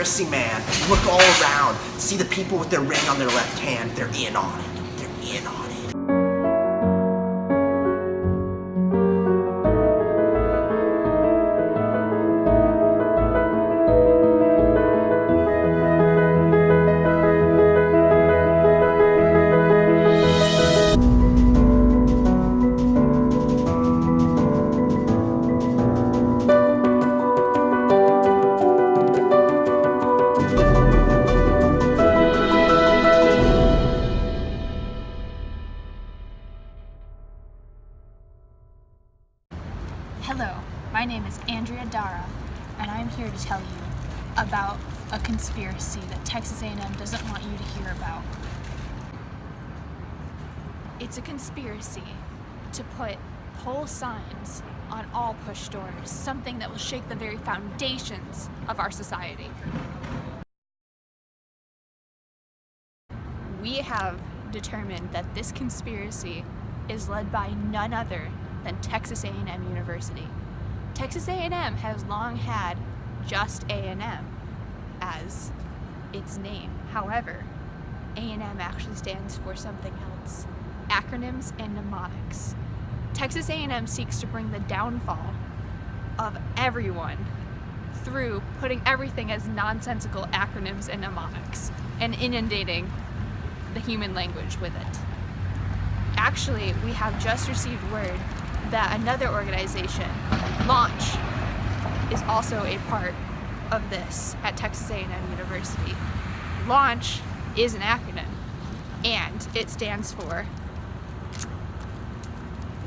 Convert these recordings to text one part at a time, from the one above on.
conspiracy, man. Look all around. See the people with their ring on their left hand. They're in on it. They're in on it. Hello, my name is Andrea Dara, and I'm here to tell you about a conspiracy that Texas A&M doesn't want you to hear about. It's a conspiracy to put pole signs on all push doors, something that will shake the very foundations of our society. We have determined that this conspiracy is led by none other than Texas A&M University. Texas A&M has long had just A&M as its name. However, A&M actually stands for something else. Acronyms and mnemonics. Texas A&M seeks to bring the downfall of everyone through putting everything as nonsensical acronyms and mnemonics and inundating the human language with it. Actually, we have just received word that another organization, Launch, is also a part of this at Texas A&M University. Launch is an acronym, and it stands for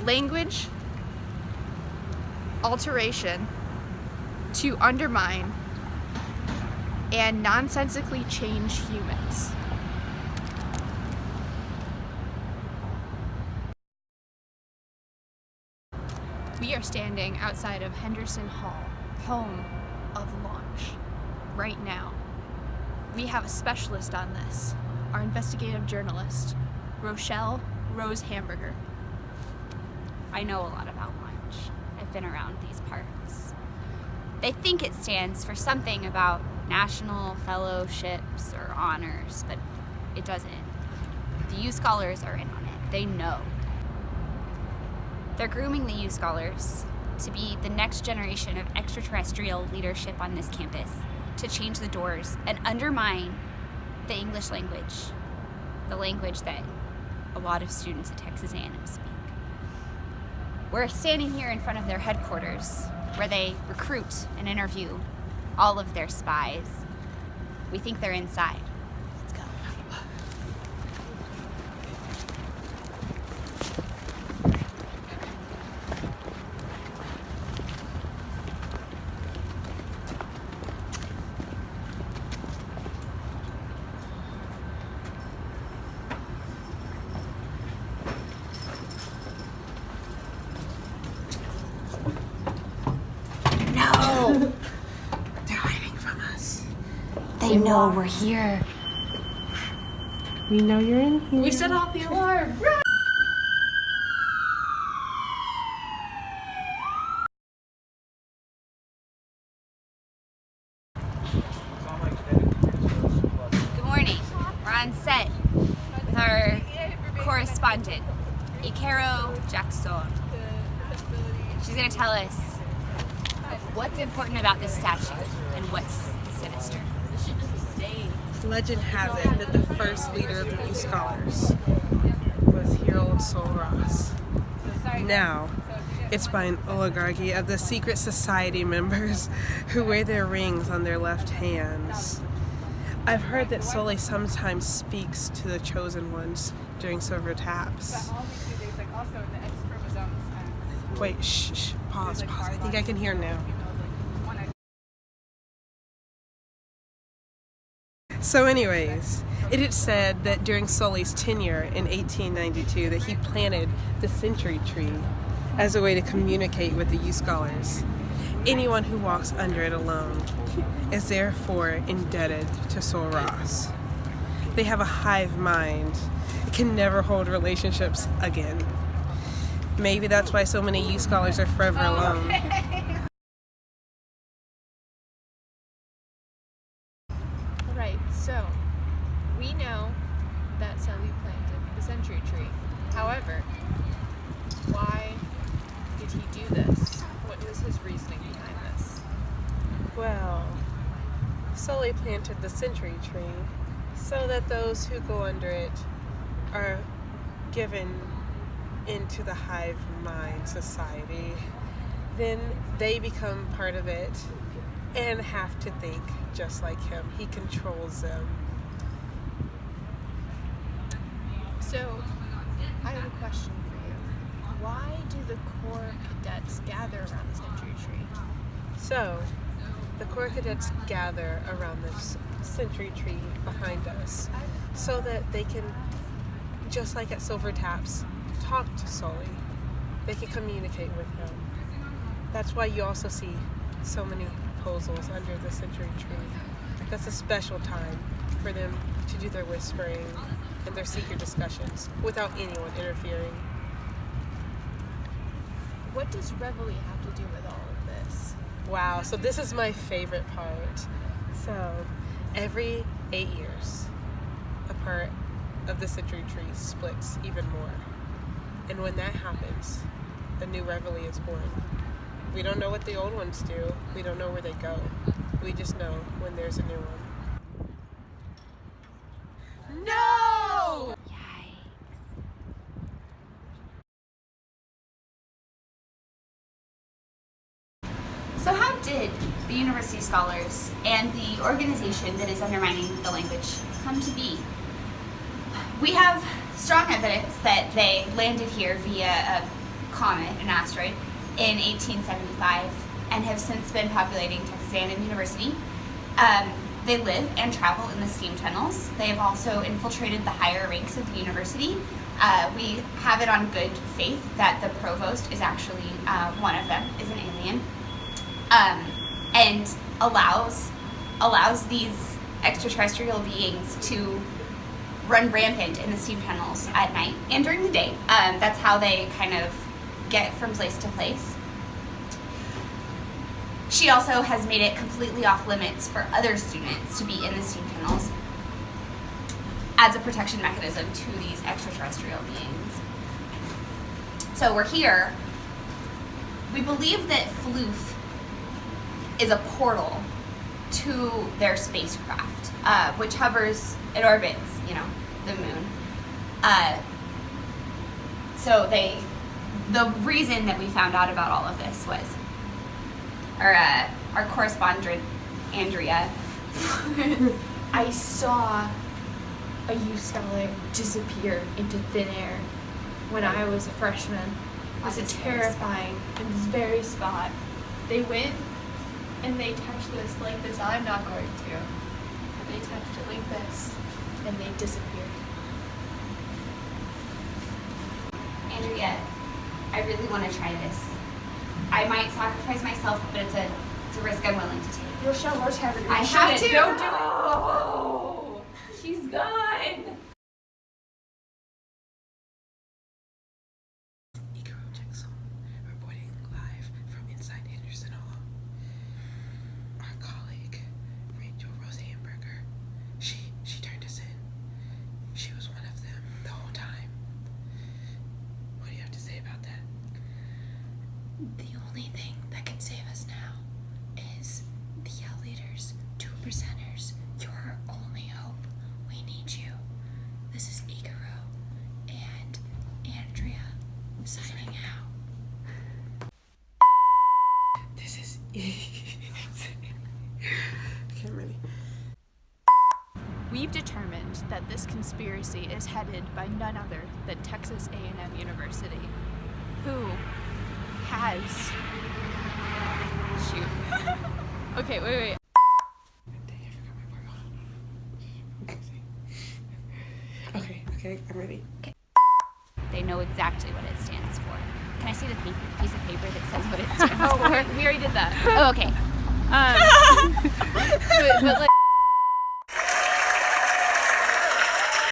Language Alteration to Undermine and Nonsensically Change Humans. We are standing outside of Henderson Hall, home of Launch, right now. We have a specialist on this, our investigative journalist, Rochelle Rose Hamburger. I know a lot about Launch. I've been around these parts. They think it stands for something about national fellowships or honors, but it doesn't. The UScholars are in on it. They know. They're grooming the UScholars to be the next generation of extraterrestrial leadership on this campus, to change the doors and undermine the English language, the language that a lot of students at Texas A&M speak. We're standing here in front of their headquarters, where they recruit and interview all of their spies. We think they're inside. Let's go. They're hiding from us. They know we're here. We know you're in here. We set off the alarm. Good morning. We're on set with our correspondent, Ikero Jackson. She's going to tell us what's important about this statue and what's sinister. Legend has it that the first leader of the UScholars was Harold Sol Ross. Now, it's by an oligarchy of the secret society members who wear their rings on their left hands. I've heard that Sully sometimes speaks to the chosen ones during silver taps. Wait, shh, pause. I think I can hear now. So anyways, it is said that during Sully's tenure in 1892 that he planted the century tree as a way to communicate with the UScholars. Anyone who walks under it alone is therefore indebted to Sol Ross. They have a hive mind. It can never hold relationships again. Maybe that's why so many UScholars are forever alone. We know that Sully planted the century tree. However, why did he do this? What was his reasoning behind this? Well, Sully planted the century tree so that those who go under it are given into the hive mind society. Then they become part of it and have to think just like him. He controls them. So, I have a question for you. Why do the Corps cadets gather around the century tree? So, the Corps cadets gather around this century tree behind us so that they can, just like at Silver Taps, talk to Sully. They can communicate with him. That's why you also see so many proposals under the century tree. That's a special time for them to do their whispering and their secret discussions without anyone interfering. What does Reveille have to do with all of this? Wow, so this is my favorite part. So, every 8 years, a part of the century tree splits even more. And when that happens, a new Reveille is born. We don't know what the old ones do. We don't know where they go. We just know when there's a new one. No! So how did the University Scholars and the organization that is undermining the language come to be? We have strong evidence that they landed here via a comet, an asteroid, in 1875 and have since been populating Texas A&M University. They live and travel in the steam tunnels. They have also infiltrated the higher ranks of the university. We have it on good faith that the provost is actually one of them, is an alien. And allows these extraterrestrial beings to run rampant in the steam tunnels at night and during the day. That's how they kind of get from place to place. She also has made it completely off limits for other students to be in the steam tunnels as a protection mechanism to these extraterrestrial beings. So we're here. We believe that Floof is a portal to their spacecraft, which hovers, it orbits, the moon. So the reason that we found out about all of this was our correspondent, Andrea. I saw a UScholar disappear into thin air when I was a freshman. It was terrifying in this very spot. They went and they touched this like this. I'm not going to. But they touched it like this and they disappeared. Andrea, I really want to try this. I might sacrifice myself, but it's a risk I'm willing to take. You'll show more time. I have to. Don't do it. Oh, she's gone. Reporting live from inside Henderson Hall. Our colleague, Rachel Rose Hamburger, she turned us in. She was one of them the whole time. What do you have to say about that? The only thing that can save us now is the Yell Leaders, 2 presenters. You're our only hope. We need you. This is Ikaro and Andrea signing out. This is I can't really. We've determined that this conspiracy is headed by none other than Texas A&M University, who has... Shoot. Okay, wait. Okay, I'm ready. They know exactly what it stands for. Can I see the piece of paper that says what it stands for? We already did that. Oh, okay. But like...